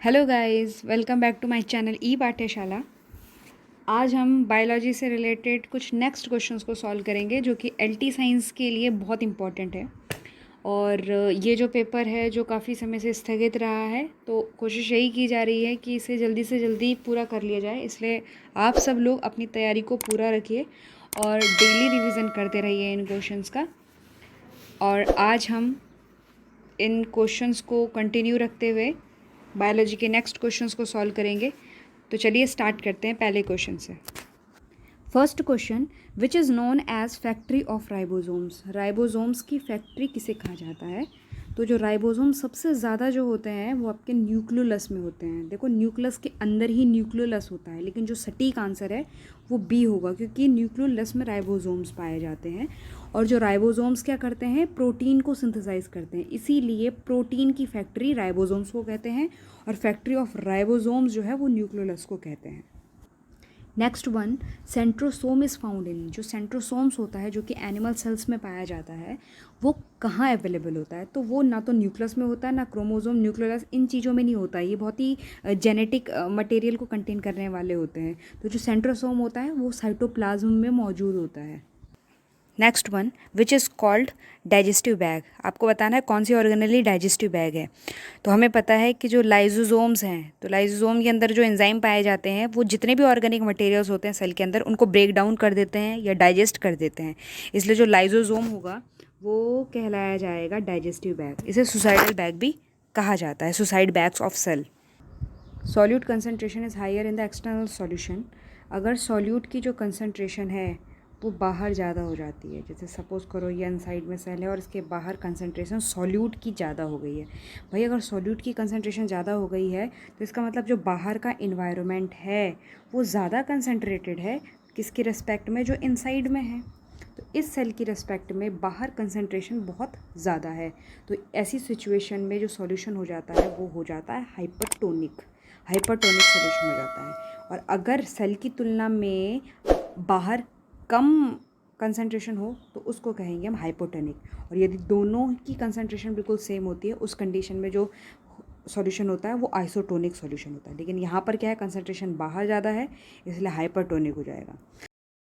Hello guys, welcome back to my channel e Pathyashala. आज हम biology से रिलेटेड कुछ नेक्स्ट क्वेश्चंस को सॉल्व करेंगे जो कि एलटी साइंस के लिए बहुत इंपॉर्टेंट है। और ये जो पेपर है जो काफ़ी समय से स्थगित रहा है, तो कोशिश यही की जा रही है कि इसे जल्दी से जल्दी पूरा कर लिया जाए। इसलिए आप सब लोग अपनी तैयारी को पूरा रखिए और डेली रिवीजन करते रहिए इन क्वेश्चंस का। और आज हम इन क्वेश्चंस को कंटिन्यू रखते हुए बायोलॉजी के नेक्स्ट क्वेश्चंस को सॉल्व करेंगे। तो चलिए स्टार्ट करते हैं पहले क्वेश्चन से। First question, which is known as factory of ribosomes. Ribosomes की फैक्ट्री किसे कहा जाता है? तो जो राइबोसोम सबसे ज़्यादा जो होते हैं वो आपके न्यूक्लियोलस में होते हैं। देखो, न्यूक्लियस के अंदर ही न्यूक्लियोलस होता है, लेकिन जो सटीक आंसर है वो बी होगा, क्योंकि न्यूक्लियोलस में राइबोसोम्स पाए जाते हैं। और जो राइबोसोम्स क्या करते हैं, प्रोटीन को सिंथेसाइज करते हैं, इसीलिए प्रोटीन की फैक्ट्री राइबोसोम्स को कहते हैं और फैक्ट्री ऑफ राइबोसोम्स जो है वो न्यूक्लियोलस को कहते हैं। Next one, centrosome is found in. जो सेंट्रोसोम्स होता है जो कि एनिमल सेल्स में पाया जाता है, वो कहाँ अवेलेबल होता है? तो वो ना तो न्यूक्लियस में होता है, ना क्रोमोसोम, न्यूक्लियस, इन चीज़ों में नहीं होता है। ये बहुत ही जेनेटिक मटेरियल को कंटेन करने वाले होते हैं। तो जो सेंट्रोसोम होता है वो साइटोप्लाज्म में मौजूद होता है। Next one, which is called digestive bag. आपको बताना है कौन सी ऑर्गेनली डाइजेस्टिव बैग है। तो हमें पता है कि जो लाइजोसोम्स हैं, तो लाइजोसोम के अंदर जो एंजाइम पाए जाते हैं वो जितने भी ऑर्गेनिक मटेरियल्स होते हैं सेल के अंदर, उनको ब्रेक डाउन कर देते हैं या डाइजेस्ट कर देते हैं। इसलिए जो लाइजोसोम होगा वो कहलाया जाएगा डाइजेस्टिव बैग। इसे सुसाइडल बैग भी कहा जाता है, suicide bags of cell. Solute concentration is higher in the external solution. अगर सॉल्यूट की जो कंसनट्रेशन है वो बाहर ज़्यादा हो जाती है, जैसे सपोज़ करो ये इनसाइड में सेल है और इसके बाहर कंसनट्रेशन सॉल्यूट की ज़्यादा हो गई है। भाई, अगर सॉल्यूट की कंसनट्रेशन ज़्यादा हो गई है तो इसका मतलब जो बाहर का इन्वायरमेंट है वो ज़्यादा कंसनट्रेटेड है किसके रिस्पेक्ट में, जो इनसाइड में है। तो इस सेल की रिस्पेक्ट में बाहर कंसनट्रेशन बहुत ज़्यादा है। तो ऐसी सिचुएशन में जो सॉल्यूशन हो जाता है वो हो जाता है हाइपरटोनिक। हाइपरटोनिक सॉल्यूशन हो जाता है। और अगर सेल की तुलना में बाहर कम कंसंट्रेशन हो तो उसको कहेंगे हम हाइपोटोनिक। और यदि दोनों की कंसंट्रेशन बिल्कुल सेम होती है, उस कंडीशन में जो सॉल्यूशन होता है वो आइसोटोनिक सॉल्यूशन होता है। लेकिन यहाँ पर क्या है, कंसंट्रेशन बाहर ज़्यादा है, इसलिए हाइपरटोनिक हो जाएगा।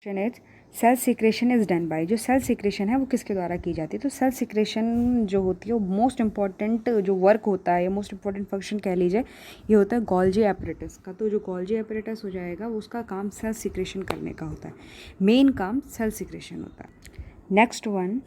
Question is, cell secretion is done by. जो सेल सिक्रेशन है वो किसके द्वारा की जाती है? तो सेल सिक्रेशन जो होती है वो मोस्ट इंपॉर्टेंट जो वर्क होता है या मोस्ट इंपॉर्टेंट फंक्शन कह लीजिए, ये होता है गोल्जी एपरेटस का। तो जो गोल्जी एपरेटस हो जाएगा उसका काम सेल सिक्रेशन करने का होता है, मेन काम सेल सिक्रेशन होता है। Next one,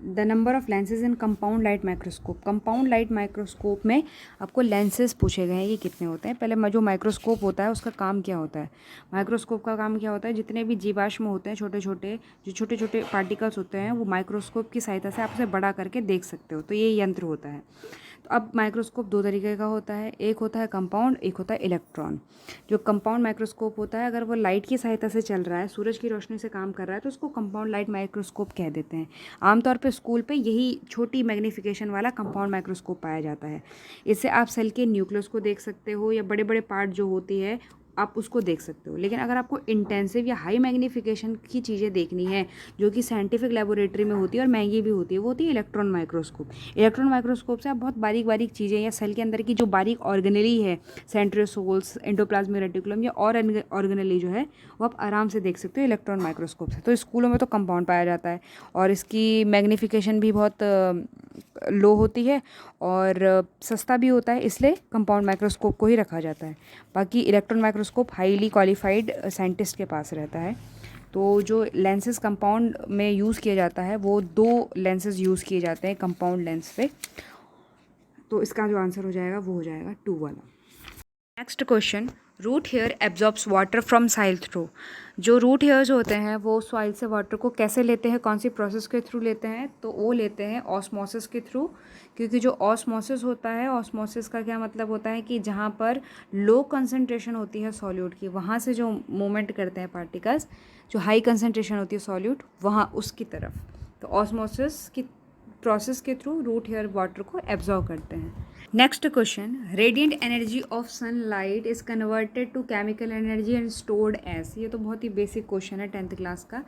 the number of lenses in compound light microscope. Compound light microscope में आपको लेंसेज पूछे गए हैं, ये कितने होते हैं? पहले जो माइक्रोस्कोप होता है उसका काम क्या होता है? माइक्रोस्कोप का काम क्या होता है, जितने भी जीवाश्म होते हैं, छोटे छोटे जो छोटे छोटे पार्टिकल्स होते हैं, वो माइक्रोस्कोप की सहायता से आप उसे बड़ा करके देख सकते हो। तो ये यंत्र होता है। तो अब माइक्रोस्कोप दो तरीके का होता है, एक होता है कंपाउंड, एक होता है इलेक्ट्रॉन। जो कंपाउंड माइक्रोस्कोप होता है, अगर वो लाइट की सहायता से चल रहा है, सूरज की रोशनी से काम कर रहा है, तो उसको कंपाउंड लाइट माइक्रोस्कोप कह देते हैं। आमतौर पे स्कूल पे यही छोटी मैग्नीफिकेशन वाला कंपाउंड माइक्रोस्कोप पाया जाता है। इससे आप सेल के न्यूक्लियस को देख सकते हो या बड़े बड़े पार्ट जो होती है आप उसको देख सकते हो। लेकिन अगर आपको इंटेंसिव या हाई मैग्नीफिकेशन की चीज़ें देखनी है जो कि साइंटिफिक लेबोरेटरी में होती है और महंगी भी होती है, वो होती है इलेक्ट्रॉन माइक्रोस्कोप। इलेक्ट्रॉन माइक्रोस्कोप से आप बहुत बारीक बारीक चीज़ें या सेल के अंदर की जो बारीक ऑर्गेनली है, सेंट्रियोसोल्स, एंडोप्लाज्मिक रेटिकुलम या और ऑर्गेनली जो है वो आप आराम से देख सकते हो इलेक्ट्रॉन माइक्रोस्कोप से। तो स्कूलों में तो कंपाउंड पाया जाता है और इसकी मैग्नीफिकेशन भी बहुत लो होती है और सस्ता भी होता है, इसलिए कंपाउंड माइक्रोस्कोप को ही रखा जाता है। बाकी electron microscope highly qualified scientist के पास रहता है। तो जो लेंसेज कंपाउंड में यूज़ किया जाता है वो दो लेंसेज यूज़ किए जाते हैं कंपाउंड लेंस पे। तो इसका जो आंसर हो जाएगा वो हो जाएगा 2 वाला। Next question, root hair absorbs water from soil through. जो रूट हेयर्स होते हैं वो सॉइल से वाटर को कैसे लेते हैं, कौन सी प्रोसेस के थ्रू लेते हैं? तो वो लेते हैं ऑस्मोसिस के थ्रू। क्योंकि जो ऑस्मोसिस होता है, ऑस्मोसिस का क्या मतलब होता है कि जहाँ पर लो कंसंट्रेशन होती है सॉल्यूट की, वहाँ से जो मूवमेंट करते हैं पार्टिकल्स, जो हाई कंसंट्रेशन होती है सॉल्यूट वहाँ उसकी तरफ। तो ऑस्मोसिस की प्रोसेस के थ्रू रूट हेयर वाटर को एब्जॉर्ब करते हैं। Next question, radiant energy of sunlight is converted to chemical energy and stored as. ये तो बहुत ही बेसिक क्वेश्चन है 10th क्लास का,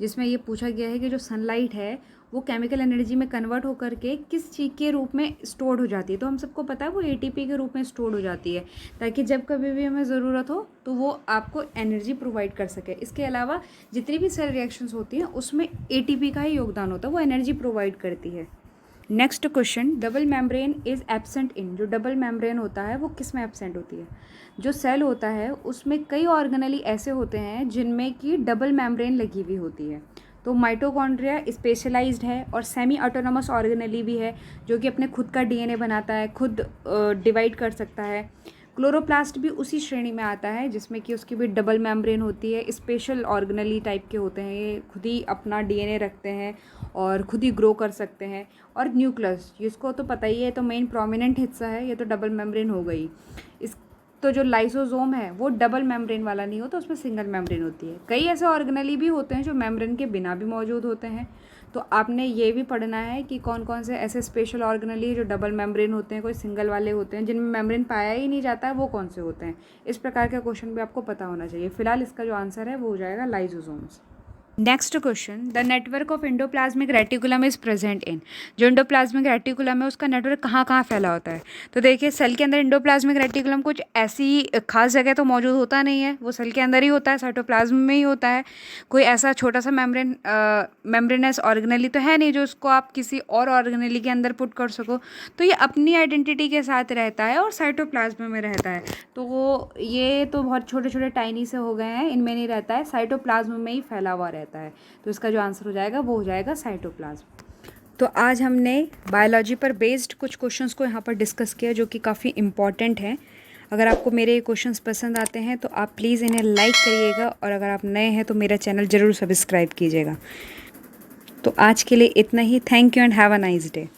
जिसमें ये पूछा गया है कि जो सनलाइट है वो केमिकल एनर्जी में कन्वर्ट होकर के किस चीज़ के रूप में स्टोर्ड हो जाती है, तो हम सबको पता है वो एटीपी के रूप में स्टोर्ड हो जाती है, ताकि जब कभी भी हमें ज़रूरत हो तो वो आपको एनर्जी प्रोवाइड कर सके। इसके अलावा जितनी भी सेल रिएक्शंस होती हैं उसमें एटीपी का ही योगदान होता है, वो एनर्जी प्रोवाइड करती है। Next question, double membrane is absent in. जो डबल मेम्ब्रेन होता है वो किस में एब्सेंट होती है? जो सेल होता है उसमें कई ऑर्गेनली ऐसे होते हैं जिनमें कि डबल मेम्ब्रेन लगी हुई होती है। तो माइटोकॉन्ड्रिया स्पेशलाइज्ड है और सेमी ऑटोनोमस ऑर्गेनली भी है, जो कि अपने खुद का डीएनए बनाता है, खुद डिवाइड कर सकता है। क्लोरोप्लास्ट भी उसी श्रेणी में आता है जिसमें कि उसकी भी डबल मेम्ब्रेन होती है। स्पेशल ऑर्गेनली टाइप के होते हैं, ये खुद ही अपना डीएनए रखते हैं और खुद ही ग्रो कर सकते हैं। और न्यूक्लियस, जिसको तो पता ही है, तो मेन प्रोमिनेंट हिस्सा है, ये तो डबल मेम्ब्रेन हो गई। इस तो जो लाइसोसोम है वो डबल मेम्ब्रेन वाला नहीं होता, उसमें सिंगल मेम्ब्रेन होती है। कई ऐसे ऑर्गेनली भी होते हैं जो मेम्ब्रेन के बिना भी मौजूद होते हैं। तो आपने ये भी पढ़ना है कि कौन कौन से ऐसे स्पेशल ऑर्गेनली है जो डबल मेम्ब्रेन होते हैं, कोई सिंगल वाले होते हैं, जिनमें मेम्ब्रेन पाया ही नहीं जाता है, वो कौन से होते हैं। इस प्रकार का क्वेश्चन भी आपको पता होना चाहिए। फिलहाल इसका जो आंसर है वो हो जाएगा lysosomes. Next question, the network of endoplasmic reticulum is present in. जो एंडोप्लाज्मिक रेटिकुलम है उसका नेटवर्क कहाँ कहाँ फैला होता है? तो देखिए, सेल के अंदर एंडोप्लाज्मिक रेटिकुलम कुछ ऐसी खास जगह तो मौजूद होता नहीं है, वो सेल के अंदर ही होता है, साइटोप्लाज्म में ही होता है। कोई ऐसा छोटा सा मेम्ब्रेनस ऑर्गेनली तो है नहीं जो उसको आप किसी और ऑर्गेनली के अंदर पुट कर सको। तो ये अपनी आइडेंटिटी के साथ रहता है और साइटोप्लाज्म में रहता है। तो वो ये तो बहुत छोटे छोटे टाइनी से हो गए हैं, इनमें नहीं रहता है, साइटोप्लाज्म में ही फैला हुआ रहता है। तो इसका जो आंसर हो जाएगा वो हो जाएगा साइटोप्लाज्म। तो आज हमने बायोलॉजी पर बेस्ड कुछ क्वेश्चंस को यहाँ पर डिस्कस किया, जो कि काफ़ी इम्पॉर्टेंट हैं। अगर आपको मेरे ये क्वेश्चंस पसंद आते हैं तो आप प्लीज़ इन्हें लाइक करिएगा, और अगर आप नए हैं तो मेरा चैनल ज़रूर सब्सक्राइब कीजिएगा। तो आज के लिए इतना ही। Thank you and have a nice day.